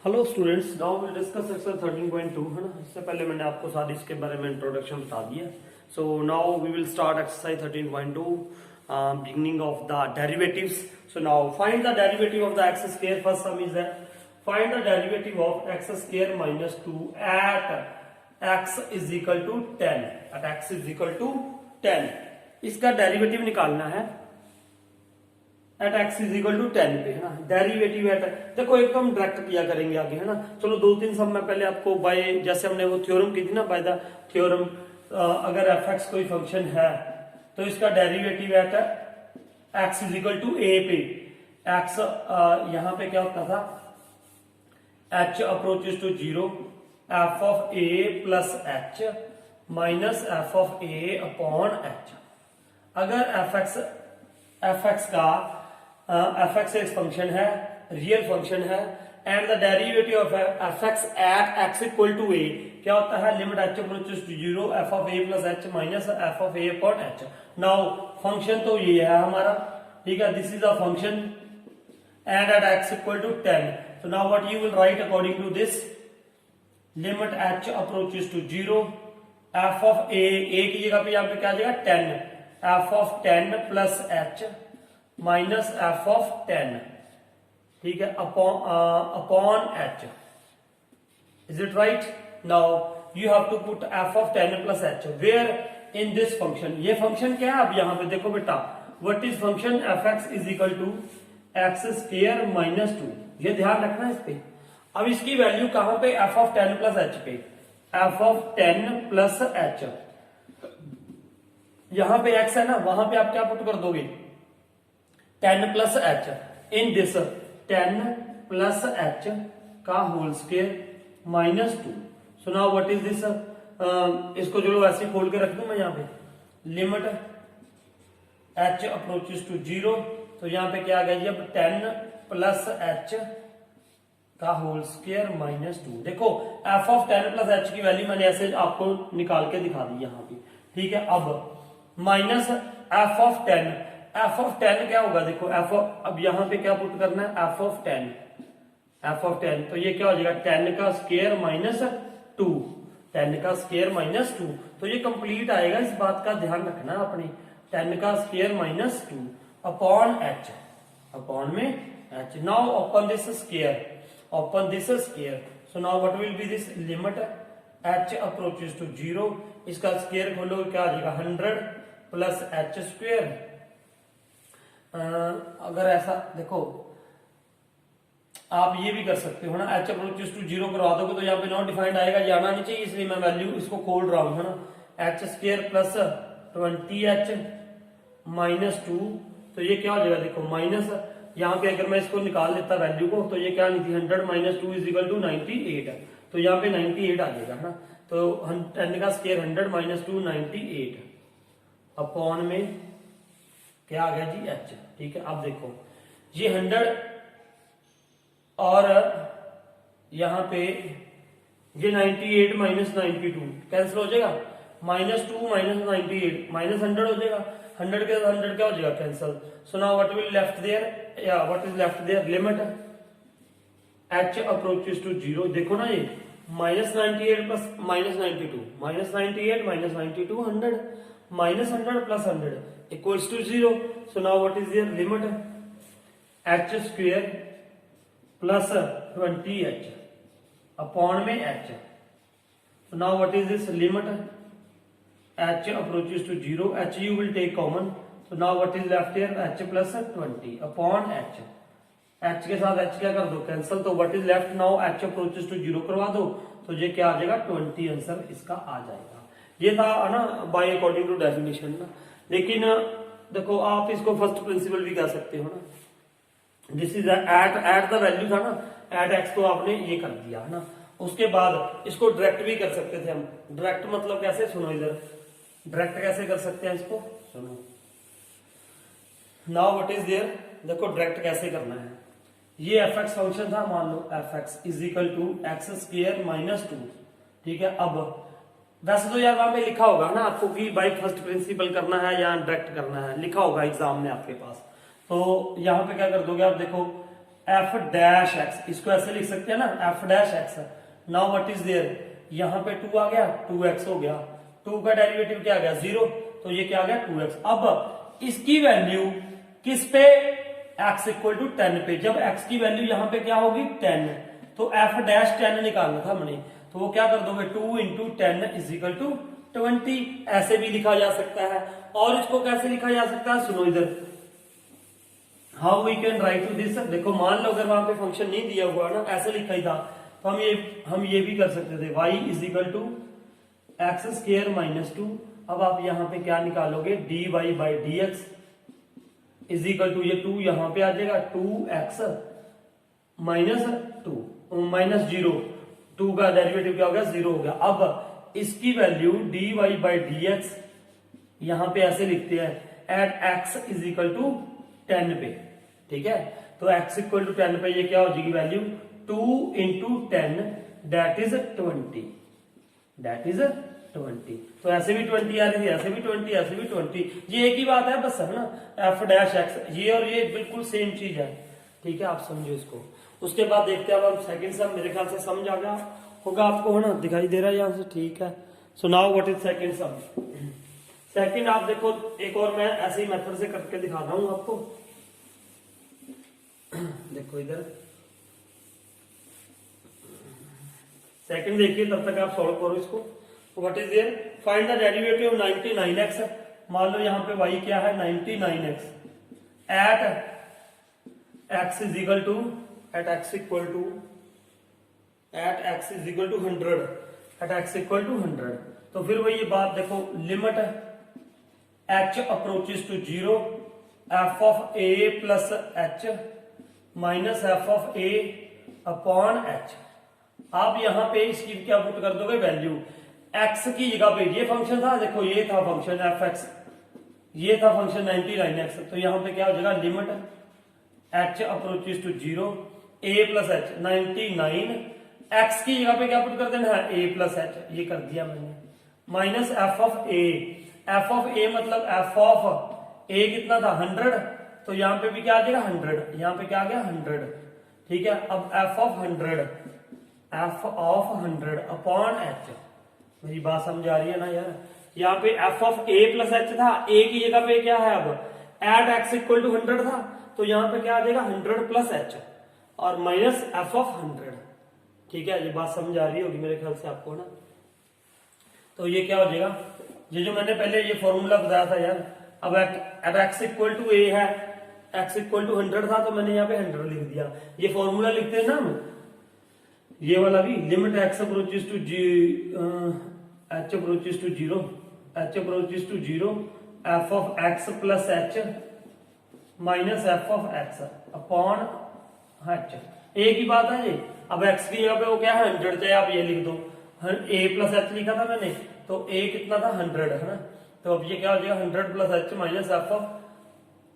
Hello students, now will discuss exercise 13.2 है ना। इससे पहले मैंने आपको सारी इसके बारे में इंट्रोडक्शन बता दिया। So now we will start exercise 13.2 beginning of the derivatives. So now find the derivative of the x square. First sum is that find the derivative of x square minus 2 at x is equal to 10। At x is equal to 10 इसका derivative निकालना है at x is equal to 10 पे, है ना। Derivative eight, देखो एकदम direct किया करेंगे आगे, है ना। चलो दो तीन सब मैं पहले आपको बाय, जैसे हमने वो थ्योरम की थी ना, बाय द थ्योरम अगर एफ एक्स कोई फंक्शन है तो इसका derivative at x is equal to a पे, एक्स यहां पे क्या होता था, h approaches to zero, f of a plus h minus f of a upon h. अगर एफ एक्स का एफ एक्स एक फंक्शन है, रियल फंक्शन है, and the derivative of f x at x equal to a क्या होता है, limit h approaches to zero, f of a plus h minus f of a upon h. Now function तो ये है हमारा, ठीक है, this is a function and at x equal to 10। so now what you will write according to this, limit h approaches to 0, f of a की जगह पे यहाँ पे क्या आ जाएगा 10, f of 10 plus h minus f of 10, ठीक है, upon h. Is it right? Now you have to put f of 10 plus h where in this function. ये फंक्शन क्या है, अब यहां पे देखो बेटा, what is function f x is equal to x square minus 2, ये ध्यान रखना है इस पे। अब इसकी वैल्यू कहां पे, एफ ऑफ 10 प्लस एच पे, एफ ऑफ 10 प्लस एच, यहां पे एक्स है ना, वहां पे आप क्या पुट कर दोगे, 10 plus h in this 10 plus h का whole square minus 2। So now what is this, इसको जो ऐसे खोल के रख दूं मैं यहाँ पे, limit h approaches to zero, तो यहाँ पे क्या आ गया जी, अब 10 प्लस एच का होल स्क्वायर माइनस 2। देखो एफ ऑफ 10 प्लस एच की वैल्यू मैंने ऐसे आपको निकाल के दिखा दी यहाँ पे, ठीक है। अब minus f of 10, F of 10 क्या होगा, देखो एफ ऑफ, अब यहां पे क्या पुट करना है, एफ ऑफ 10, एफ ऑफ 10, तो ये क्या हो जाएगा 10 का स्क्वायर माइनस 2, 10 का स्क्वायर माइनस 2, तो ये कंप्लीट आएगा, इस बात का ध्यान रखना अपने, 10 का square minus 2 upon h, upon में h. Now open this square, open this square, so now what will be this, limit h approaches to zero, इसका स्क्वायर खोलो क्या आ जाएगा 100 प्लस एच स्क्वायर। अगर ऐसा देखो, आप ये भी कर सकते हो ना, एच अप्रोचेस टू जीरो करवा दोगे तो यहाँ पे नॉट डिफाइंड आएगा, ये आना नहीं चाहिए, इसलिए मैं वैल्यू इसको खोल रहा हूं, है ना। H square plus 20h minus 2, तो ये क्या हो जाएगा, देखो माइनस, यहाँ पे अगर मैं इसको निकाल लेता वैल्यू को, तो ये क्या नहीं थी, 100 माइनस 2 इज इक्वल टू 98, तो यहाँ पे 98 आ जाएगा, है ना। तो 10 का स्क्वायर 100 माइनस 2 98 अपॉन में क्या आ गया जी एच, ठीक है। अब देखो ये 100 और यहां पे ये 98 माइनस 92 कैंसिल हो जाएगा, माइनस 2 माइनस 98 माइनस 100 हो जाएगा, 100 के 100 क्या हो जाएगा cancel. So now what will left there, या what is left there, limit h approaches to zero, देखो ना ये minus 98 plus minus 92, minus 98 minus 92 100 minus 100 plus 100 equals to 0. So now what is your limit, h square plus 20h upon में h. So now what is this limit, h approaches to 0, h you will take common, so now what is left here, h plus 20 upon h, h के साथ h क्या कर दो cancel, तो what is left now, h approaches to 0 करवा दो, तो ये क्या आ जाएगा 20, आंसर इसका आ जाएगा। ये था ना बाय अकॉर्डिंग टू डेफिनेशन ना, लेकिन देखो आप इसको फर्स्ट प्रिंसिपल भी कह सकते हो ना, this is at the value था ना, एट एक्स को आपने ये कर दिया है ना, उसके बाद इसको डायरेक्ट भी कर सकते थे हम। डायरेक्ट मतलब कैसे, सुनो इधर, डायरेक्ट कैसे कर सकते हैं इसको, सुनो। नाउ व्हाट इज देयर, देखो डायरेक्ट कैसे करना है, ये एफ एक्स फंक्शन था, मान लो f x is equal to x square minus 2, ठीक है। अब वैसे तो यार वहां पे लिखा होगा ना आपको कि बाई फर्स्ट प्रिंसिपल करना है या डायरेक्ट करना है, लिखा होगा एग्जाम में आपके पास, तो यहाँ पे क्या कर दोगे आप, देखो एफ डैश एक्स, इसको ऐसे लिख सकते हैं ना, f dash x. Now what is there, यहाँ पे 2 आ गया, 2x हो गया, 2 का डेरिवेटिव क्या आ गया 0, तो ये क्या आ गया 2x। अब इसकी वैल्यू किस पे, x इक्वल टू 10 पे। जब x की वैल्यू यहाँ पे क्या होगी 10, तो f डैश 10 निकालना था हमने, तो वो क्या कर दोगे 2 इंटू 10 इज इक्वल टू 20, ऐसे भी लिखा जा सकता है। और इसको कैसे लिखा जा सकता है, सुनो इधर, how we can write this. देखो मान लो अगर वहां पे फंक्शन नहीं दिया हुआ ना, ऐसे लिखा ही था, तो हम ये भी कर सकते थे, y is equal to x square minus 2। अब आप यहाँ पे क्या निकालोगे, dy by d x is equal to, ये 2 यहाँ पे आ जाएगा, 2x माइनस 2 माइनस 0, 2 का डेरिवेटिव क्या हो गया 0 हो गया। अब इसकी value dy by d x यहां पे ऐसे लिखते हैं, at x is equal to 10 पे, ठीक है। तो x इक्वल टू 10 पे ये क्या हो जाएगी value, 2 into 10 that is 20, that is 20। तो ऐसे भी 20 आ रही है, ऐसे भी 20, ऐसे भी 20, ये एक ही बात है बस, है ना, एफ डैश एक्स, ये और ये बिल्कुल सेम चीज है, ठीक है, आप समझो इसको। उसके बाद देखते हैं अब हम सेकंड सम, मेरे ख्याल से समझ आ गया होगा आपको, है ना, दिखाई दे रहा है यहाँ से, ठीक है। So now what is second some. Second आप देखो, एक और मैं ऐसे ही मेथड से करके दिखा रहा हूं आपको, देखो इधर सेकंड देखिए, तब तक आप सॉल्व करो इसको। What is there, find the derivative 99x। मान लो यहाँ पे y क्या है 99x, at x is equal to, at x equal to 100, at x equal to 100। तो फिर वही बात देखो, limit h approaches to 0, f of a plus h minus f of a upon h। आप यहां पे इसकी क्या पुट कर दोगे वैल्यू, x की जगह पे ये फंक्शन था, देखो ये था फंक्शन fx, ये था फंक्शन 99x, तो यहां पे क्या हो जाएगा, limit h approaches to 0, a plus h 99, x की जगह पे क्या पुट कर देना है a प्लस h, ये कर दिया मैंने, minus f of a, f of a मतलब f ऑफ a कितना था 100, तो यहां पे भी क्या आ जाएगा 100, यहां पे क्या आ गया 100, ठीक है। अब f ऑफ 100 अपॉन h, मेरी बात समझ आ रही है ना यार, यहाँ पे f of a plus h था, a की जगह पे क्या है अब एट x इक्वल टू 100 था, तो यहाँ पे क्या आ जाएगा 100 प्लस h और माइनस f ऑफ 100, ठीक है। ये बात समझ आ रही होगी मेरे ख्याल से आपको ना। तो ये क्या हो जाएगा, ये जो मैंने पहले ये फॉर्मूला बताया था यार, अब at x equal to a है, x इक्वल टू 100 था, तो मैंने यहाँ पे 100 लिख दिया। ये फॉर्मूला लिखते हैं ना हम, ये वाला भी, limit x approaches to h approaches to 0, h approaches to 0, f of x plus h minus f of x upon h, एक ही बात है ये। अब x की जगह पे वो क्या है 100, चाहे आप ये लिख दो, a प्लस h लिखा था मैंने, तो a कितना था 100, है ना, तो अब ये क्या हो जाएगा 100 plus h minus f of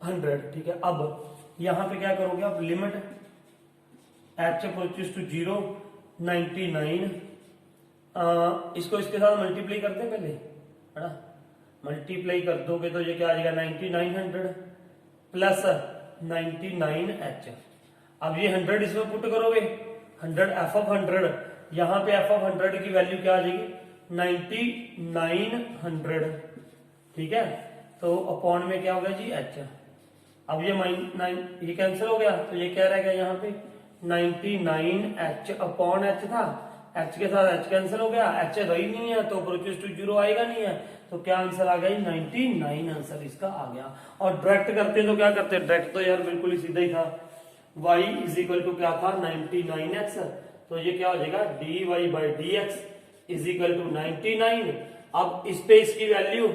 100, ठीक है। अब यहां पे क्या करोगे आप, लिमिट h अप्रोचेस टू 0 99, इसको इसके साथ मल्टीप्लाई करते हैं पहले, है ना, मल्टीप्लाई कर दोगे तो ये क्या आ जाएगा 9900 प्लस 99h। अब ये 100 इसमें पुट करोगे, 100 f ऑफ 100, यहां पे f ऑफ 100 की वैल्यू क्या आ जाएगी 9900, ठीक है। तो अपॉन में क्या होगा जी h, अब ये कैंसिल हो गया, तो ये क्या रहेगा यहाँ पे 99h अपॉन h था, h के साथ h कैंसिल हो गया, h रही नहीं है तो अप्रोचेस टू 0 आएगा नहीं है, तो क्या आंसर आ गया 99 आंसर इसका आ गया। और डायरेक्ट करते तो क्या करते, डायरेक्ट तो यार बिल्कुल ही सीधा ही था, y इज इक्वल टू क्या था 99x, तो ये क्या हो जाएगा dy by d x is equal to 99। अब इस पे इसकी वैल्यू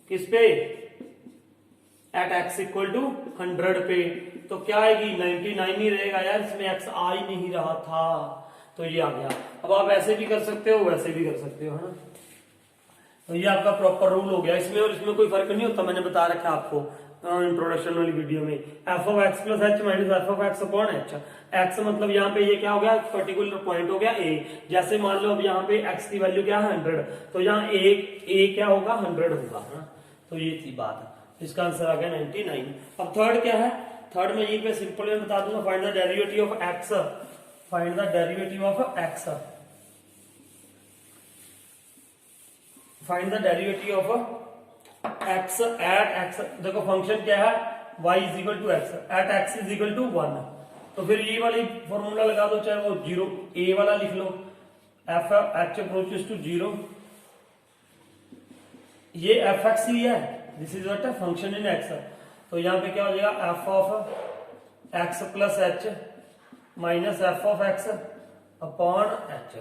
किस पे, एट x इक्वल टू 100 पे, तो क्या आएगी 99 ही रहेगा यार, इसमें x आ ही नहीं रहा था, तो ये आ गया। अब आप ऐसे भी कर सकते हो, वैसे भी कर सकते हो, है ना। तो ये आपका प्रॉपर रूल हो गया, इसमें और इसमें कोई फर्क नहीं होता, मैंने बता रखा है आपको इंट्रोडक्शन वाली वीडियो में। f of x plus h minus f of x upon h, x मतलब यहाँ पे ये क्या हो गया पर्टिकुलर पॉइंट हो गया a, जैसे मान लो अब यहाँ पे x की वैल्यू क्या है 100, तो यहाँ a क्या होगा 100 होगा, है ना। तो ये थी बात, इसका आंसर आ गया 99। अब थर्ड क्या है, थर्ड में यहीं पे सिंपल में बता दूंगा, find the derivative of x, find the derivative of x, find the derivative of x at x. देखो फंक्शन क्या है, y is equal to x at x is equal to 1। तो फिर ये वाली फॉर्मूला लगा दो, चाहे वो 0 a वाला लिख लो, एफ एच अप्रोचेस टू 0, ये एफ एक्स ही है, this is what function in x. तो यहाँ पे क्या हो जाएगा, f of x plus h minus f of x upon h.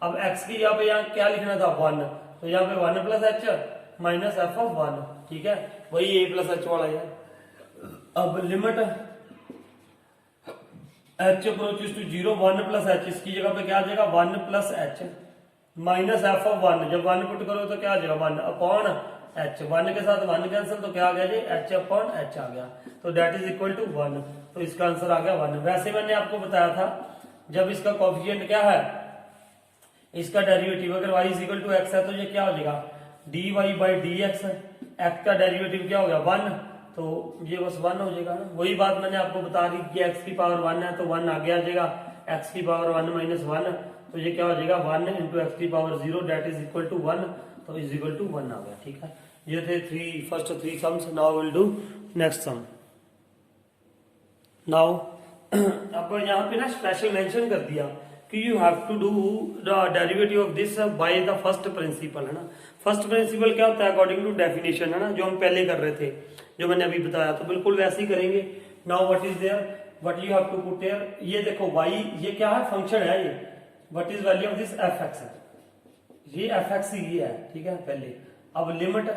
अब एक्स की यहाँ पे यहाँ क्या लिखना था 1, तो यहाँ पे 1 plus h minus f of 1, ठीक है, वही a प्लस एच वाला है। अब limit h approaches to 0, 1 plus h, इसकी जगह पे क्या आ जाएगा 1 plus h minus f of 1, जब 1 पुट करो तो क्या आ जाएगा 1 अपॉन एच, 1 के साथ 1 कैंसिल, तो क्या आ गया जी h अपॉन एच आ गया, तो दैट इज इक्वल टू 1, तो इसका आंसर आ गया 1। वैसे मैंने आपको बताया था जब इसका कोएफिशिएंट क्या है, इसका डेरिवेटिव अगर y is equal to x है तो ये क्या हो जाएगा dy by d x, x का डेरिवेटिव क्या हो गया 1, तो ये बस 1 हो जाएगा ना। वही बात मैंने आपको बता दी कि x की पावर 1 है तो 1 आगे आ जाएगा, x की पावर 1 माइनस 1, तो ये क्या हो जाएगा 1 इंटू एक्स की power 0 that is equal to 1, तो इज इक्वल टू 1 आ गया, ठीक है। ये थे first three sums, now will do next sum. Now अब यहाँ पे ना स्पेशल मेंशन कर दिया कि you have to do the derivative of this by the first principle, है ना। फर्स्ट प्रिंसिपल क्या होता है, अकॉर्डिंग टू डेफिनेशन, है ना, जो हम पहले कर रहे थे, जो मैंने अभी बताया, तो बिल्कुल वैसे ही करेंगे। Now what is there, what you have to put there, ये देखो y ये क्या है, फंक्शन है ये, what is value of this f x, ये एफ एक्स ही है, ठीक है। पहले अब लिमिट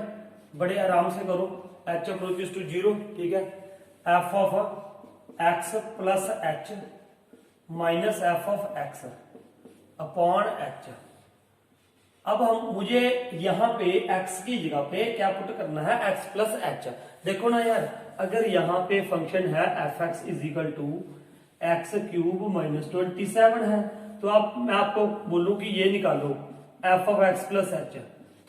बड़े आराम से करो, h अप्रोचेस टू 0, ठीक है, f of x plus h minus f of x upon h. अब मुझे यहाँ पे x की जगह पे क्या पुट करना है, x प्लस एच। देखो ना यार, अगर यहाँ पे फंक्शन है f x is equal to x cube minus 27 है, तो मैं आपको बोलूं कि ये निकालो f of x plus h,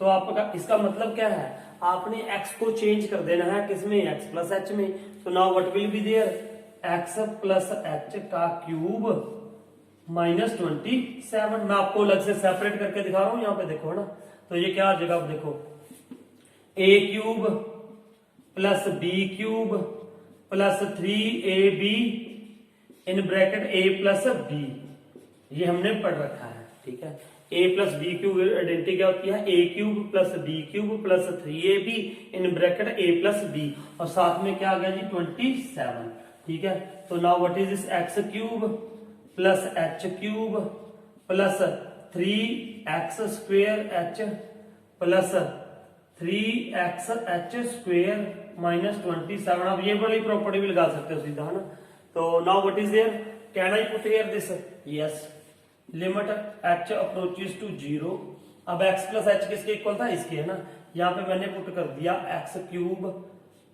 तो आपका इसका मतलब क्या है, आपने x को चेंज कर देना है किसमें, x प्लस एच में। तो now what will be there, x plus h का क्यूब माइनस 27, मैं आपको अलग से सेपरेट करके दिखा रहा हूं, यहाँ पे देखो ना, तो ये क्या आ जाएगा, आप देखो a cube plus b cube plus 3ab in bracket a plus b, ये हमने पढ़ रखा है, ठीक है। a plus b cube identity क्या होती है, a cube plus b cube plus 3ab in bracket a plus b, और साथ में क्या आ गया जी 27, ठीक है। तो now what is this x cube plus H cube plus 3x square H plus 3x H square minus 27। अब ये बड़ी प्रॉपर्टी भी लगा सकते हो सीधा, है ना। तो now what is there, can I put here this, yes, limit h approaches to 0। अब x प्लस एच किसके इक्वल था, इसके, है ना। यहाँ पे मैंने पुट कर दिया x cube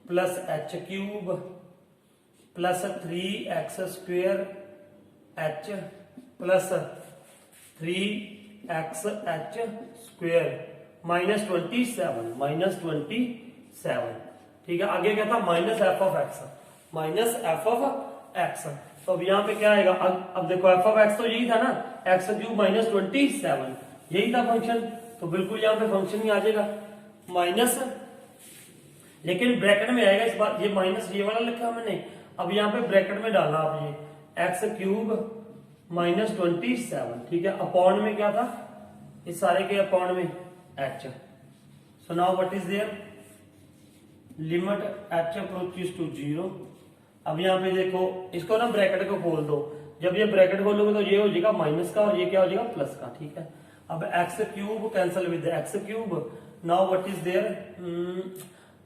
plus H cube plus 3x square H plus 3x H square minus 27, ठीक है। आगे क्या था, minus f of x, minus f of x. तो अब यहाँ पे क्या आएगा, अब देखो एफ ऑफ एक्स तो यही था ना, एक्स क्यूब माइनस 27, यही था फंक्शन, तो बिल्कुल यहाँ पे फंक्शन ही आ जाएगा माइनस, लेकिन ब्रैकेट में आएगा इस बार, ये माइनस ये वाला लिखा मैंने, अब यहाँ पे ब्रैकेट में डालना आप ये एक्स क्यूब माइनस 27, ठीक है। अपॉन में क्या था, इस सारे के अपॉन में h. So now what is there, limit h approaches to 0। अब यहाँ पे देखो, इसको ना ब्रैकेट को खोल दो, जब ये ब्रैकेट खोलोगे तो ये हो जाएगा माइनस का और ये क्या हो जाएगा प्लस का, ठीक है। अब x cube cancel with x cube, now what is there,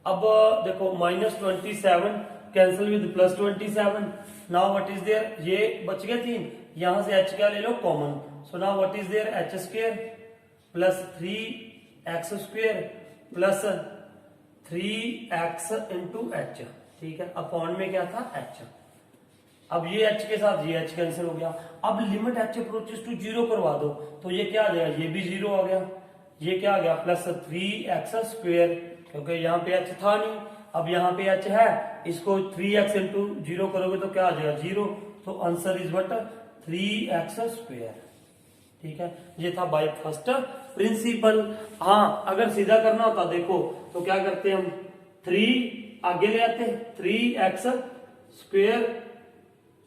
अब देखो minus 27 cancel with plus 27, now what is there, ये बच गया 3, यहां से h क्या ले लो common, so now what is there h square plus 3x square plus 3x into h, ठीक है। अपॉन में क्या था h, अब ये h के साथ ये h कैंसिल हो गया। अब लिमिट h अप्रोचेस टू 0 करवा दो, तो ये क्या आ जाएगा, ये भी 0 आ गया, ये क्या आ गया प्लस 3x स्क्वायर, क्योंकि यहाँ पे h था नहीं, अब यहाँ पे h है इसको 3x इंटू 0 करोगे तो क्या आ जाएगा 0, तो आंसर इज व्हाट 3x²। ठीक है, ये था बाय फर्स्ट प्रिंसिपल। हाँ, अगर सीधा करना होता देखो तो क्या करते हम, 3 आगे ले आते, 3x²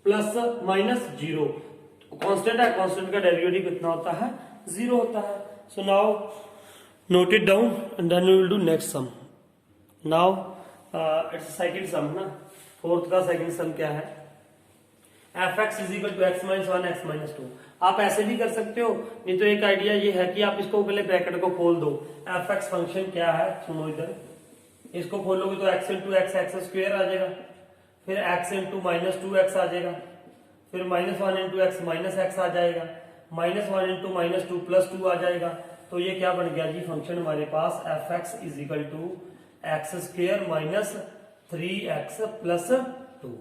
प्लस माइनस 0, कांस्टेंट है, कांस्टेंट का डेरिवेटिव कितना होता है 0 होता है। So now note it down and then we will do next sum. Now it's second sum ना, फोर्थ का सेकंड सम क्या है, fx is equal to x minus 1 x minus 2। आप ऐसे भी कर सकते हो, नहीं तो एक आइडिया ये है कि आप इसको पहले ब्रैकेट को खोल दो। fx फंक्शन क्या है, सुनो इधर, इसको खोलोगे तो x इंटू एक्स x² आ जाएगा, फिर x इंटू माइनस 2x आ जाएगा, फिर minus 1 into x minus x आ जाएगा, माइनस 1 इंटू माइनस 2 प्लस 2 आ जाएगा। तो ये क्या बन गया जी फंक्शन हमारे पास, fx is equal to x² minus 3x plus 2।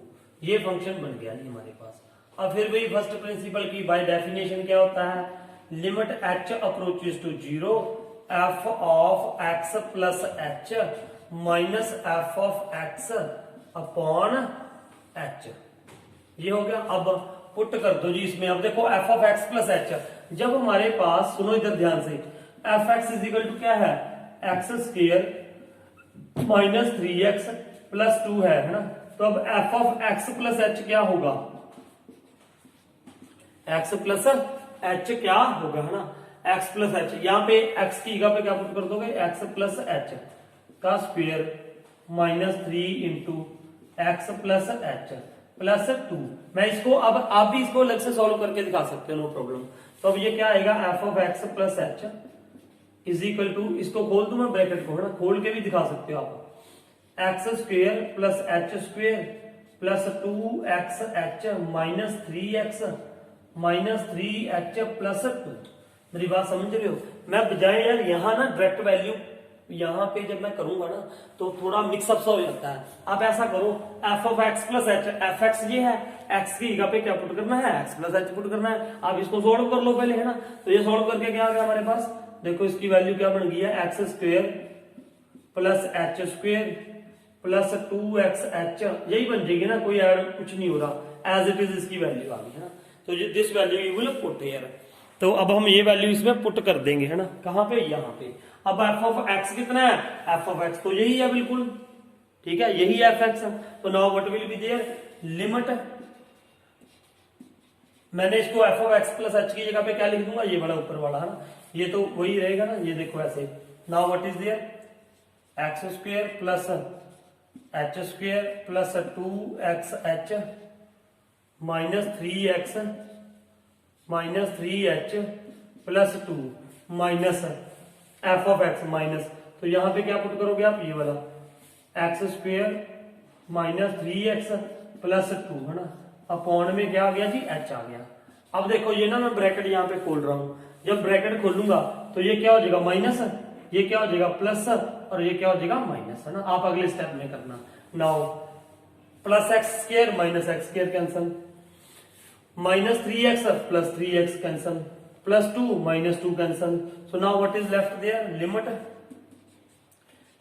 ये फंक्शन बन गया जी हमारे पास। अब फिर वही फर्स्ट प्रिंसिपल की बाय डेफिनेशन क्या होता है, limit h approaches to 0 f of x plus h minus f of x upon h। ये हो गया। अब पुट कर दो जी इसमें, अब देखो f of x plus h, जब हमारे पास, सुनो इधर ध्यान से, fx इज इक्वल टू क्या है x² माइनस 3x प्लस 2 है ना, तो अब f of x plus h क्या होगा, x प्लस h क्या होगा है ना, x प्लस h, यहाँ पे x की जगह पे क्या पुट कर दोगे, x प्लस h का square minus 3 into x plus h plus 2। मैं इसको, अब आप भी इसको अलग से सॉल्व करके दिखा सकते हो, नो प्रॉब्लम। तो अब ये क्या आएगा, f of x plus h is equal to, इसको खोल दूं मैं ब्रैकेट को है ना, खोल के भी दिखा सकते हो आप, x² plus h² plus 2xh minus 3x minus 3h plus 2। मेरी बात समझ रहे हो, मैं बजाय यार यहाँ ना डायरेक्ट वैल्यू यहाँ पे जब मैं करूंगा ना तो थोड़ा मिक्सअप सा हो जाता है। आप ऐसा करो, f of x plus h, fx ये है, x की जगह पे क्या पुट करना है, x प्लस h पुट करना है। आप इसको सोल्व कर लो पहले है ना, तो ये सोल्व करके क्या आ गया हमारे पास, देखो इसकी वैल्यू क्या बन गई है, x² plus h² plus 2xh, यही बन जाएगी ना, कोई ऐड कुछ नहीं हो रहा, एज इट इज इसकी वैल्यू आ गई है ना। तो this value you will put here. तो अब हम ये वैल्यू इसमें पुट कर देंगे है ना, कहां पे, यहाँ पे। अब f ऑफ x कितना है, f ऑफ x तो यही है बिल्कुल, ठीक है, यही है fx। तो now what will be there, limit, मैंने इसको f of x plus h की जगह पे क्या लिख दूंगा, ये बड़ा ऊपर वाला है ना, ये तो वही रहेगा ना, ये देखो ऐसे। Now what is there, x² plus h² plus 2xh minus 3x minus 3h plus 2 minus f of x minus, तो यहां पे क्या पुट करोगे आप, ये वाला x² माइनस 3x प्लस 2 है ना, अपॉन में क्या आ गया जी, h आ गया। अब देखो ये ना मैं ब्रैकेट यहाँ पे खोल रहा हूं, जब ब्रैकेट खोलूंगा तो ये क्या हो जाएगा माइनस, ये क्या हो जाएगा प्लस, और ये क्या हो जाएगा माइनस है ना। आप अगले स्टेप में करना। Now plus x² minus x² cancel, minus 3x plus 3x cancel, plus 2 minus 2 cancel. So now what is left there, limit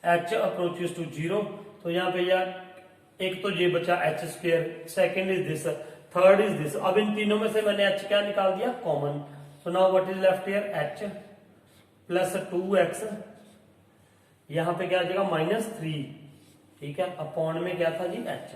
h approaches to 0। तो यहाँ पे यार एक तो ये बचा h², second is this, third is this. अब इन तीनों में से मैंने h क्या निकाल दिया, common. So now what is left here, h plus 2x, यहां पे क्या आ जाएगा माइनस 3, ठीक है, अपॉन में क्या था जी h।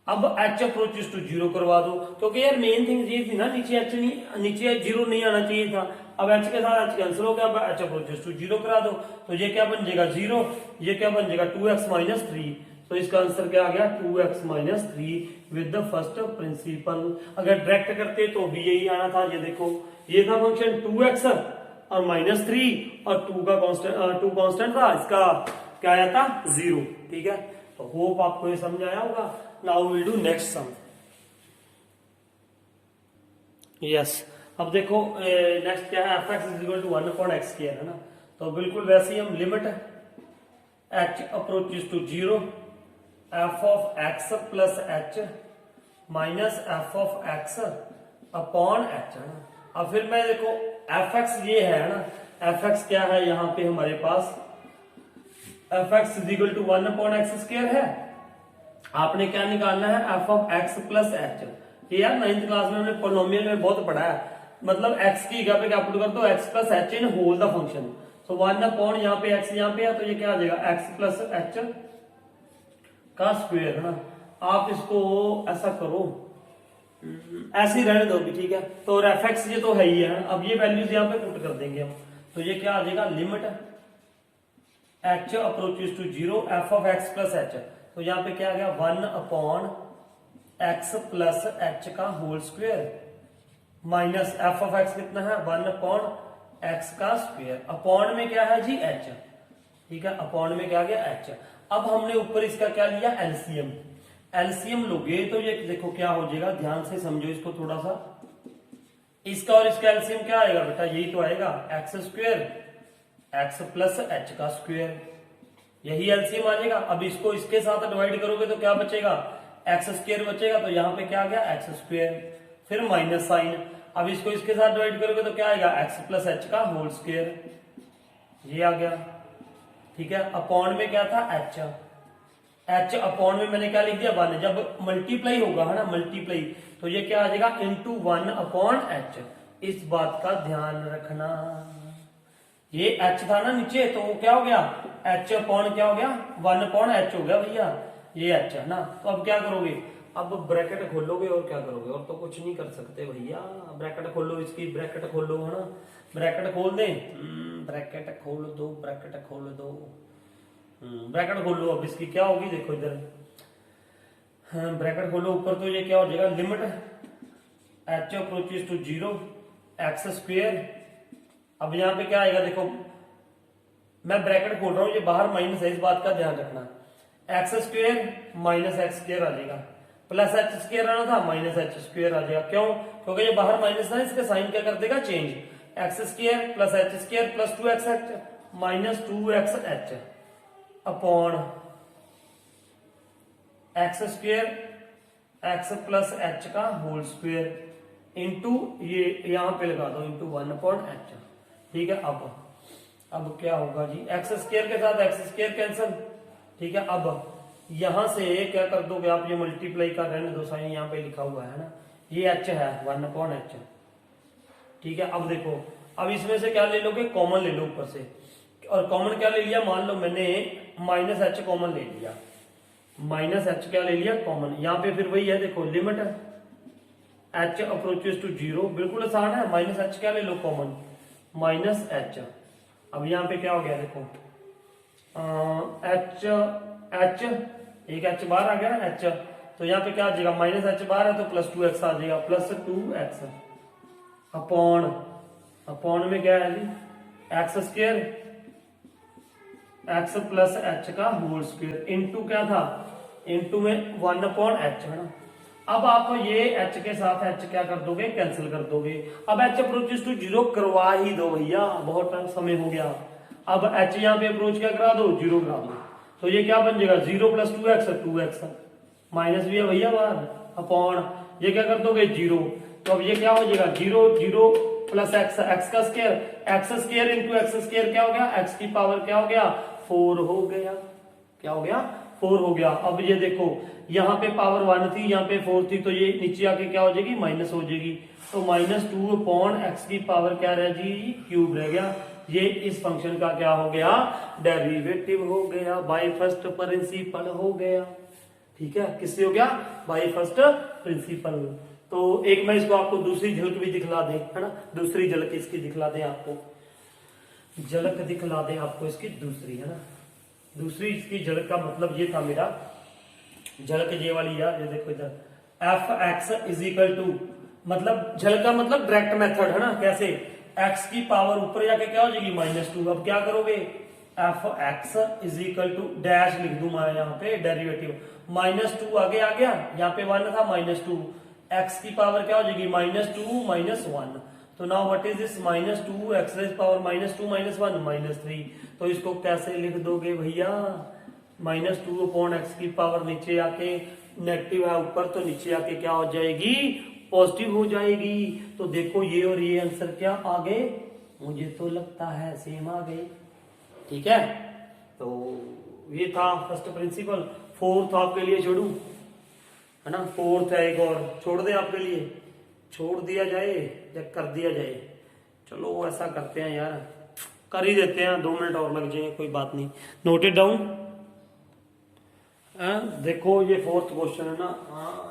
अब h अप्रोचेस टू 0 करवा दो, क्योंकि यार मेन थिंग ये थी ना, नीचे h नहीं, नीचे 0 नहीं आना चाहिए था। अब h के साथ h कैंसिल हो गया, अब h अप्रोचेस टू 0 करा दो, तो ये क्या बन जाएगा 0, ये क्या बन जाएगा 2x माइनस 3। तो इसका आंसर क्या आ गया, 2x minus 3 with the first principal. अगर डायरेक्ट करते तो भी यही आना था। ये देखो ये था फंक्शन 2x और माइनस 3 और 2 का कांस्टेंट था, इसका क्या आया था 0, ठीक है। तो होप आपको ये समझ आया होगा। Now will do next some. Yes, अब देखो नेक्स्ट क्या है, fx is equal to 1/x² है ना। तो बिल्कुल वैसे ही हम limit h approaches to 0 f of x plus h minus f of x upon h है ना। अब फिर मैं देखो fx ये है ना, fx क्या है यहाँ पे हमारे पास, fx is equal to 1/x² है, आपने क्या निकालना है, f of x plus h. ये यार 9th क्लास में हमने पोलिनोमियल में बहुत पढ़ा है, मतलब एक्स की जगह पे क्या पुट कर दो, x plus h in whole the function. So 1 upon यहाँ पे एक्स यहाँ पे है, तो ये क्या आ जाएगा, एक्स प्लस एच का स्क्वायर है ना। आप इसको ऐसा करो, ऐसे ही रहने दो भी, ठीक है। तो एफ एक्स ये तो है ही है, अब ये वैल्यूज यहाँ पे पुट कर देंगे हम, तो ये क्या आ जाएगा, limit h approaches to 0 f of x plus h. तो यहाँ पे क्या आ गया, 1 अपॉन एक्स प्लस एच का whole square minus f of x कितना है, 1 अपॉन एक्स का स्क्वायर, अपॉन में क्या है जी एच, ठीक है, अपॉन में क्या गया एच। अब हमने ऊपर इसका क्या लिया, एलसीएम। एलसीएम लोगे तो ये देखो क्या हो जाएगा, ध्यान से समझो इसको थोड़ा सा, इसका और इसका एलसीएम क्या आएगा बेटा, यही तो आएगा, x square x plus h का स्क्वायर, यही एलसीएम आ जाएगा। अब इसको इसके साथ डिवाइड करोगे तो क्या बचेगा, एक्स स्क्वायर बचेगा, तो यहाँ पे क्या आ गया, एक्स स्क्वायर, फिर माइनस साइन। अब इसको इसके साथ डिवाइड करोगे तो क्या आएगा, एक्स प्लस एच का होल स्क्वायर, ये आ गया, ठीक है। अपॉन में क्या था, एच, एच अपॉन में मैंने क्या लिख दिया, 1। जब मल्टीप्लाई होगा है ना, मल्टीप्लाई, तो ये क्या आ जाएगा, इंटू 1 अपॉन एच। इस बात का ध्यान रखना, ये एच था ना नीचे, तो वो क्या हो गया, एच अपॉन क्या हो गया, 1 अपॉन एच हो गया भैया, ये एच है ना। तो अब क्या करोगे, अब ब्रैकेट खोलोगे और क्या करोगे, और तो कुछ नहीं कर सकते भैया, ब्रैकेट खोलो, इसकी ब्रैकेट खोलो है ना, ब्रैकेट खोल दे, ब्रैकेट खोल दो, ब्रैकेट खोल दो, ब्रैकेट खोल लो। अब इसकी क्या होगी, देखो इधर, ब्रैकेट खोलो ऊपर, तो ये क्या हो जाएगा, limit h approaches to 0 x square. अब यहाँ पे क्या आएगा, देखो मैं ब्रैकेट खोल रहा हूँ, ये बाहर माइनस है, इस बात का ध्यान रखना, x square minus x square आ जाएगा, प्लस एच स्क्वायर आना था, माइनस एच स्क्वायर आ जाएगा। क्यों, क्योंकि ये बाहर माइनस है, इसका साइन क्या कर देगा, change, x square plus H square plus 2x H minus 2x H upon x square x plus h का होल स्क्वायर इंटू ये यहां पे लगा दो, इंटू 1 अपॉन एच, ठीक है। अब क्या होगा जी, एक्स स्क्वायर के साथ एक्स स्क्वायर कैंसिल, ठीक है। अब यहां से क्या कर दोगे आप, ये मल्टीप्लाई का रहने दो, साइन यहां पे लिखा हुआ है ना, ये एच है 1 अपॉन एच, ठीक है। अब देखो, अब इसमें से क्या ले लोगे, कॉमन ले लो ऊपर से, और कॉमन क्या ले लिया, मान लो मैंने माइनस एच कॉमन ले लिया, माइनस एच क्या ले लिया कॉमन, यहाँ पे फिर वही है, देखो लिमिट एच अप्रोचेस टू 0, बिल्कुल आसान है, माइनस एच क्या ले लो कॉमन, माइनस एच। अब यहाँ पे क्या हो गया, देखो एच एच, एक एच बाहर आ गया ना एच, तो यहाँ पे क्या आ जाएगा, माइनस एच बाहर है तो प्लस 2x आ जाएगा, प्लस 2x अपॉन में क्या है जी, x square x plus h का होल स्क्वायर इंटू क्या था, इंटू में 1 अपॉन एच है ना। अब आप ये एच के साथ एच क्या कर दोगे, कैंसिल कर दोगे। अब एच अप्रोचेस टू 0 करवा ही दो भैया, बहुत टाइम समय हो गया। अब एच यहाँ पे अप्रोच क्या करा दो, 0 करा दो, तो ये क्या बन जाएगा, 0 प्लस 2x माइनस भी है भैया बाहर, अपॉन ये क्या कर दोगे 0, तो अब ये क्या हो जाएगा 0 प्लस एक्स, एक्स का square, x square into x square क्या हो गया, एक्स की पावर क्या हो गया 4 हो गया, क्या हो गया 4 हो गया। अब ये देखो यहाँ पे पावर 1 थी, यहाँ पे 4 थी, तो ये नीचे आके क्या हो जाएगी, माइनस हो जाएगी, तो माइनस 2 अपॉन एक्स की पावर क्या रह जी, क्यूब रह गया। ये इस फंक्शन का क्या हो गया, डेरिवेटिव हो गया, बाय फर्स्ट प्रिंसिपल हो गया, ठीक है। किससे हो गया, बाय फर्स्ट प्रिंसिपल। तो एक मैं इसको आपको दूसरी झलक भी दिखला दे, है ना, दूसरी झलक इसकी दिखला दे आपको, झलक दिखला दे आपको इसकी दूसरी, है ना। दूसरी इसकी झलक का मतलब ये था मेरा, झलक ये वाली यार, ये देखो इधर f x is equal to, मतलब झलक का मतलब डायरेक्ट मेथड है ना, कैसे, एक्स की पावर ऊपर जाके क्या हो जाएगी -2। अब क्या करोगे, f x is equal to dash लिख दूं मैं यहाँ पे, डेरिवेटिव -2 आगे आ गया, यहाँ पे 1 था -2, एक्स की पावर क्या हो जाएगी -2 -1, तो now what is this -2 x raise power -2 -1 -3, तो इसको कैसे लिख दोगे भैया, -2 अपॉन एक्स की पावर नीचे आके नेगेटिव है ऊपर, तो नीचे आके क्या हो जाएगी, पॉजिटिव हो जाएगी। तो देखो ये और ये आंसर क्या आ गए, मुझे तो लगता है सेम आ गए, ठीक है। तो ये था फर्स्ट प्रिंसिपल। फोर्थ आपके लिए छोड़ू, है ना, फोर्थ है एक और, छोड़ दे आपके लिए, छोड़ दिया जाए या कर दिया जाए? चलो ऐसा करते हैं यार, कर ही देते हैं, 2 मिनट और लग जाएंगे, कोई बात नहीं। Noted down. देखो ये फोर्थ क्वेश्चन है ना,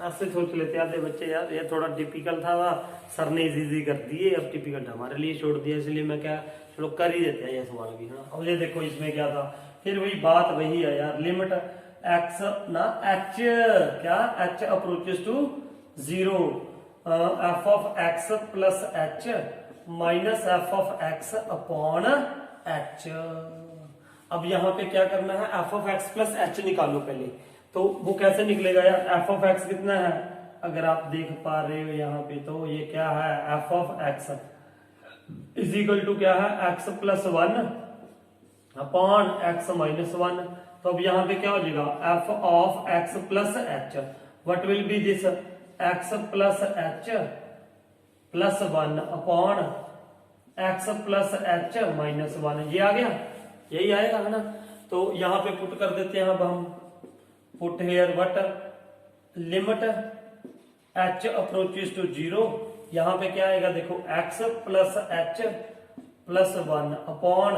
ऐसे सोच लेते आते बच्चे यार, ये थोड़ा टिपिकल था, सर ने इजी कर दिए, अब टिपिकल हमारे लिए छोड़ दिया, इसलिए मैं क्या, चलो कर ही देते हैं ये सवाल भी। हाँ अब ये देखो इसमें क्या था, फिर वही बात वही है यार, लिमिट एक्स ना एच, क्या h approaches to 0, f of x plus h minus f of x upon h. अब यहाँ पे क्या करना है, f of x plus h निकालो पहले, तो वो कैसे निकलेगा यार, एफ ऑफ एक्स कितना है, अगर आप देख पा रहे हो यहाँ पे, तो ये क्या है, f of x is equal to क्या है, x plus 1 upon x minus 1। तो अब यहाँ पे क्या हो जाएगा, f of x plus h, what will be this, x plus h plus 1 upon x plus h minus 1, ये आ गया, यही आएगा, है ना। तो यहां पे पुट कर देते हैं, अब हम put here what, limit h approaches to 0, यहां पे क्या आएगा देखो, x plus h plus 1 upon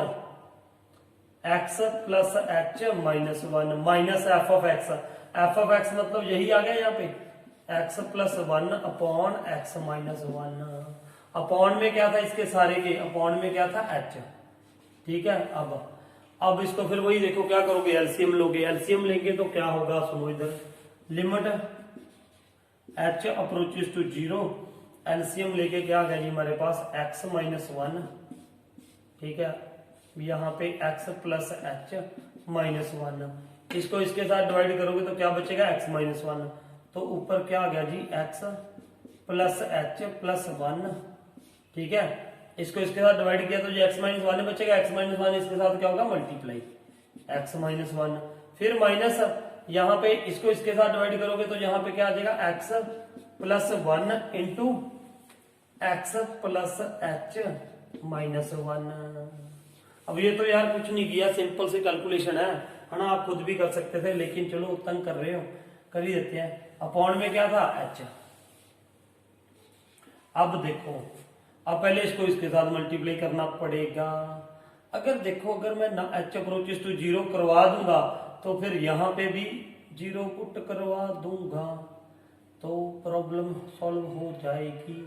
x plus h minus 1 minus f of x, f of x मतलब यही आ गया यहाँ पे, x plus 1 upon x minus 1, upon में क्या था इसके सारे के, अपॉन में क्या था एच, ठीक है। अब इसको फिर वही देखो क्या करोगे, एलसीएम लोगे, एलसीएम लेंगे तो क्या होगा, सुनो इधर, limit h approaches to 0, LCM लेके क्या आ गया जी हमारे पास, एक्स माइनस 1, ठीक है, यहाँ पे एक्स प्लस एच माइनस 1, इसको इसके साथ डिवाइड करोगे तो क्या बचेगा, एक्स माइनस 1, तो ऊपर क्या आ गया जी, एक्स प्लस एच प्लस 1, ठीक है, इसको इसके साथ डिवाइड किया तो जो एक्स माइनस 1 बचेगा, एक्स माइनस 1 इसके साथ क्या होगा, मल्टीप्लाई एक्स माइनस 1, फिर माइनस यहाँ पे इसको इसके साथ डिवाइड करोगे तो यहाँ पे क्या आ जाएगा, x plus 1 into x plus h minus 1। अब ये तो यार कुछ नहीं किया, सिंपल सी कैलकुलेशन है ना, आप खुद भी कर सकते थे, लेकिन चलो तंग कर रहे हो, कर ही देते हैं। अपॉन में क्या था, एच। अब देखो, अब पहले इसको इसके साथ मल्टीप्लाई करना पड़ेगा, अगर देखो अगर मैं एच अप्रोचेस टू 0 करवा दूंगा तो फिर यहाँ पे भी 0 पुट करवा दूंगा तो प्रॉब्लम सॉल्व हो जाएगी।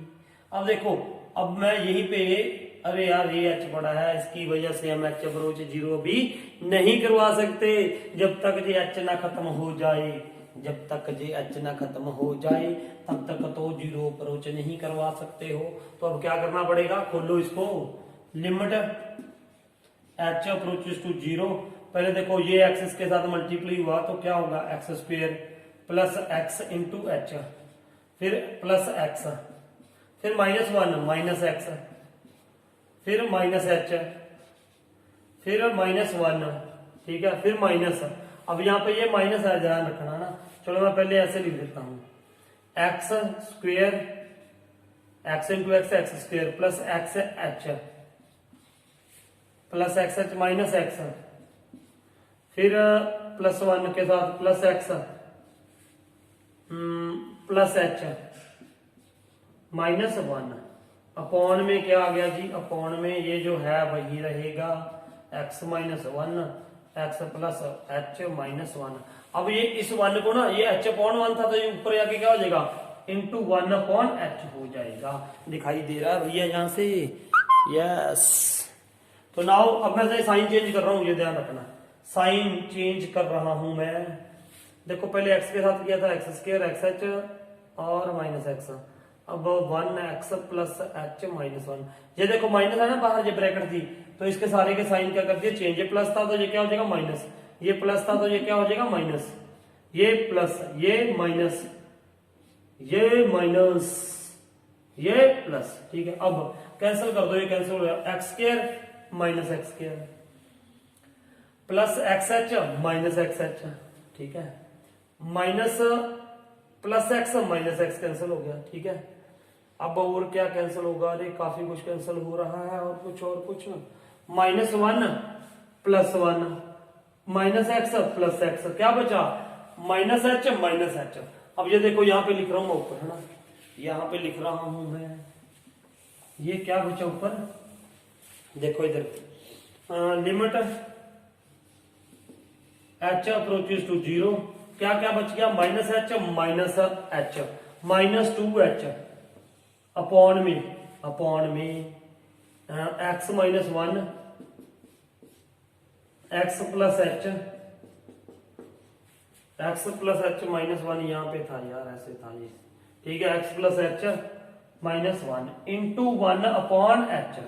अब देखो, अब मैं यहीं पे, अरे यार ये एच पड़ा है, इसकी वजह से हम एच अप्रोच 0 भी नहीं करवा सकते, जब तक ये एच ना खत्म हो जाए, जब तक जे एच ना खत्म हो जाए तब तक तो 0 अप्रोच नहीं करवा सकते हो। तो अब क्या करना पड़ेगा, खोलो इसको, लिमिट एच अप्रोचेस टू 0, पहले देखो ये एक्स इसके साथ मल्टीप्लाई हुआ तो क्या होगा, x square plus x into H, फिर प्लस एक्स, फिर माइनस 1 माइनस एक्स, फिर माइनस एच, फिर माइनस 1, ठीक है, फिर माइनस, अब यहाँ पे ये माइनस है, ध्यान रखना ना, चलो मैं पहले ऐसे लिख देता हूं, x square x into x, x square plus x H plus x H minus x, फिर प्लस 1 के साथ plus x plus h minus 1, upon में क्या आ गया जी, अपॉन में ये जो है वही रहेगा, x minus 1 x plus h minus 1। अब ये इस 1 को ना, ये एच अपॉन 1 था तो ये ऊपर जाके क्या हो जाएगा, इंटू 1 अपॉन एच हो जाएगा, दिखाई दे रहा है भैया यहाँ से, यस। तो नाउ अब मैं साइन चेंज कर रहा हूँ, ये ध्यान रखना, साइन चेंज कर रहा हूं मैं, देखो पहले एक्स के साथ किया था, एक्स स्क्वायर एक्स एच और माइनस एक्स, अब 1 एक्स प्लस एच माइनस 1, ये देखो माइनस है ना बाहर, ये ब्रैकेट थी तो इसके सारे के साइन क्या कर दिए चेंज, ये प्लस था तो ये क्या हो जाएगा माइनस, ये प्लस था तो ये क्या हो जाएगा माइनस, ये प्लस, ये माइनस, ये माइनस, ये प्लस, ठीक है। अब कैंसिल कर दो, ये कैंसिल हो गया, x square minus x square plus x H minus x H, ठीक है, minus plus x minus x cancel हो गया, ठीक है। अब और क्या कैंसिल होगा, अरे काफी कुछ कैंसिल हो रहा है, और कुछ minus 1 plus 1 minus x plus x, क्या बचा माइनस एच माइनस एच। अब ये देखो यहाँ पे लिख रहा हूं मैं ऊपर, है ना, यहाँ पे लिख रहा हूं मैं, ये क्या बचा ऊपर, देखो इधर limit h approaches to zero, क्या क्या बच गया, minus h minus 2h upon में x minus 1 x plus h minus 1, यहाँ पे था यार, ऐसे था ये, ठीक है, x plus h minus 1 into 1 upon H.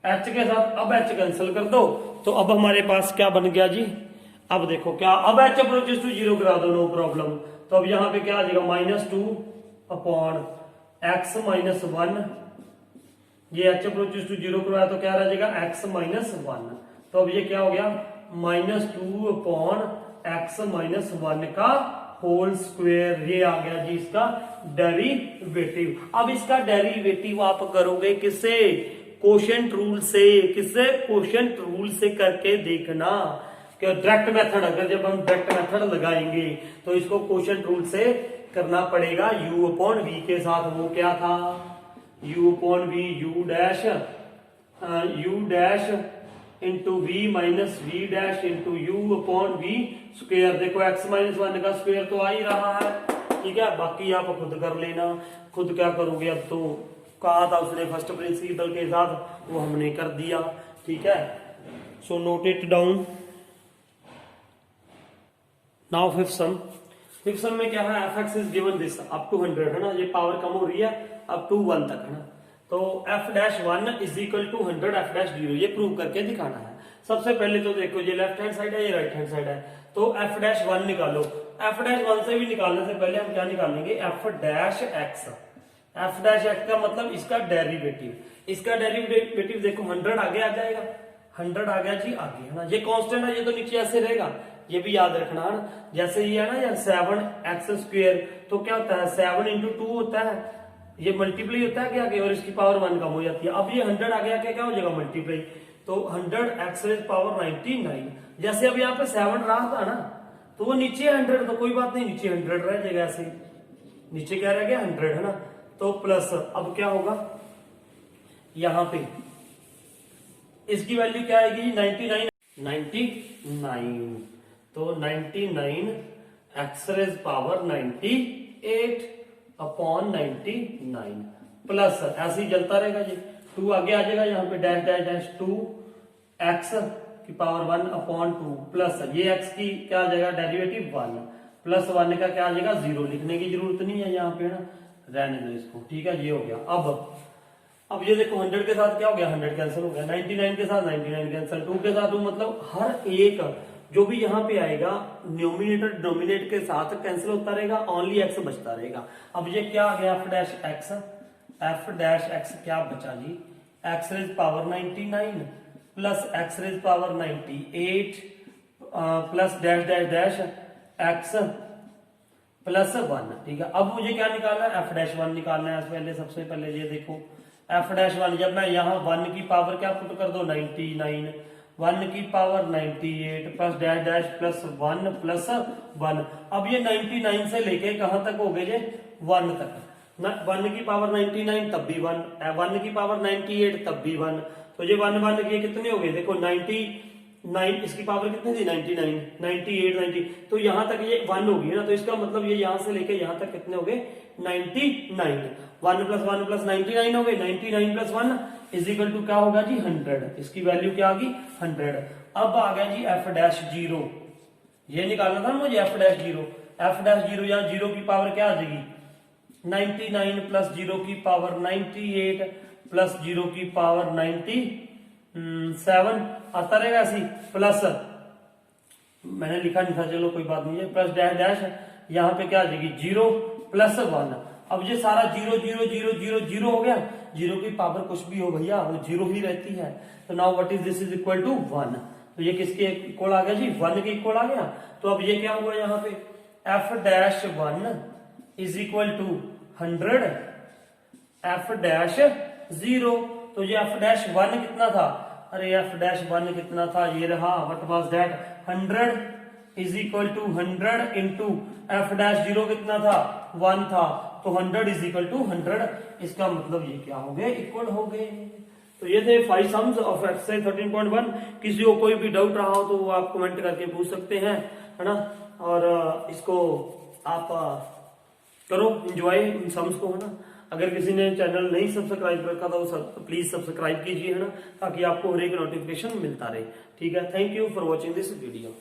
H के साथ अब एच कैंसिल कर दो, तो अब हमारे पास क्या बन गया जी, अब देखो क्या, अब एच अप्रोचेस टू जीरो करा दो, नो प्रॉब्लम। तो अब यहाँ पे क्या आ जाएगा, -2 अपॉन एक्स माइनस 1, ये एच अप्रोचेस टू जीरो करवाया तो क्या रह जाएगा, एक्स माइनस 1। तो अब ये क्या हो गया, -2 अपॉन एक्स माइनस 1 का होल स्क्वायर, ये आ गया जी इसका डेरिवेटिव। अब इसका डेरिवेटिव आप करोगे किससे, कोशेंट रूल से, किससे, कोशेंट रूल से करके देखना, कि डायरेक्ट मेथड, अगर जब हम डायरेक्ट मेथड लगाएंगे तो इसको कोशेंट रूल से करना पड़ेगा u अपॉन v के साथ। वो क्या था, u upon v, u dash into v minus v dash into u upon v square. देखो x माइनस 1 का स्क्वायर तो आ ही रहा है, ठीक है, बाकी आप खुद कर लेना, खुद क्या करोगे, अब तो कहा था उसने फर्स्ट प्रिंसिपल के साथ, वो हमने कर दिया, ठीक है। So note it down. Now fifth sum में क्या है, f x is given this up to 100, है ना, ये पावर कम हो रही है अप टू 1 तक, है ना, तो f dash 1 is equal to 100 f dash 0, ये प्रूव करके दिखाना है। सबसे पहले तो देखो ये लेफ्ट हैंड साइड है, ये राइट हैंड साइड है, तो एफ डैश 1 निकालो। एफ डैश 1 से भी निकालने से पहले हम क्या निकालेंगे, F dash x. F dash x का मतलब इसका डेरिवेटिव, इसका डेरिवेटिव देखो 100 आगे आ जाएगा, 100 आ गया जी आगे, है ना, ये कांस्टेंट है, ये तो नीचे ऐसे रहेगा, ये भी याद रखना है ना। जैसे ये है ना यार 7x स्क्वायर, तो क्या होता है 7 इंटू 2 होता है, ये मल्टीप्लाई होता है क्या आगे, और इसकी पावर 1 कम हो जाती है। अब ये 100 आ गया क्या हो जाएगा मल्टीप्लाई, तो 100x रेज पावर 99। जैसे अब यहाँ पे 7 रहा था ना, तो वो नीचे 100, तो कोई बात नहीं, नीचे 100 रह जाएगा, ऐसे नीचे क्या रह गया 100, है ना, तो प्लस अब क्या होगा, यहाँ पे इसकी वैल्यू क्या आएगी 99, तो 99 x raise power 98 upon 99 plus, ऐसे ही चलता रहेगा जी, 2 आगे आ जाएगा, यहाँ पे डैश डैश डैश 2 एक्स की पावर 1 अपॉन 2 प्लस ये एक्स की क्या आ जाएगा डेरिवेटिव 1 प्लस 1 का क्या आ जाएगा 0, लिखने की जरूरत नहीं है यहाँ पे ना, रहने दो इसको, ठीक है, ये हो गया। अब ये देखो 100 के साथ क्या हो गया, 100 कैंसिल हो गया, 99 के साथ 99 कैंसिल, 2 के साथ 2, मतलब हर एक जो भी यहाँ पे आएगा न्यूमिनेटर डिनोमिनेटर के साथ कैंसिल होता रहेगा, ओनली एक्स बचता रहेगा। अब ये क्या आ गया एफ डैश एक्स क्या बचा जी, x raise power 99 plus x raise power 98 plus dash dash dash x plus 1, ठीक है। अब मुझे क्या निकालना है, एफ डैश 1 निकालना है। पहले सबसे पहले ये देखो एफ डैश 1, जब मैं यहाँ 1 की पावर क्या पुट कर दो 99, 1 की power 98 plus dash dash plus 1 plus 1। अब ये 99 से लेके कहां तक हो गए ये 1 तक, 1 की पावर 99 तब भी 1, 1 की पावर 98 तब भी 1, तो ये 1 1 के कितने हो गए, देखो 99 इसकी पावर कितनी थी 99, 98 90, तो यहां तक ये 1 होगी ना, तो इसका मतलब ये यहां से लेके यहां तक कितने हो गए 99, 1 प्लस 99 हो गए, 99 प्लस 1 इज इक्वल टू क्या होगा जी 100, इसकी वैल्यू क्या आ गई 100। अब आ गया जी एफ डैश 0, ये निकालना था मुझे एफ डैश 0, एफ डैश 0 यहाँ 0 की पावर क्या आ जाएगी 99 प्लस 0 की पावर 98 प्लस 0 की पावर 97 आता रहेगा ऐसी, प्लस मैंने लिखा नहीं था, चलो कोई बात नहीं है, प्लस डैश डैश यहाँ पे क्या आ जाएगी 0 प्लस 1। अब ये सारा 0 0 0 0 0 हो गया, 0 की पावर कुछ भी हो भैया वो 0 ही रहती है, तो now what is this is equal to 1, तो ये किसके इक्वल आ गया जी 1 के इक्वल आ गया। तो अब ये क्या हुआ यहाँ पे f dash 1 is equal to 100 f dash 0, तो ये एफ डैश 1 कितना था, अरे एफ डैश 1 कितना था, ये रहा what was that 100 is equal to 100 into f dash 0 कितना था 1 था, तो 100 इज इक्वल टू 100। इसका मतलब ये क्या हो गए, इक्वल हो गए। तो ये थे 5 सम्स ऑफ एक्सरसाइज 13.1। किसी को कोई भी डाउट रहा हो तो वो आप कमेंट करके पूछ सकते हैं, है ना। और इसको आप करो एंजॉय इन सम्स को, है ना। अगर किसी ने चैनल नहीं सब्सक्राइब रखा था तो प्लीज सब्सक्राइब कीजिए, है ना, ताकि आपको हर एक नोटिफिकेशन मिलता रहे। ठीक है, thank you for watching this video.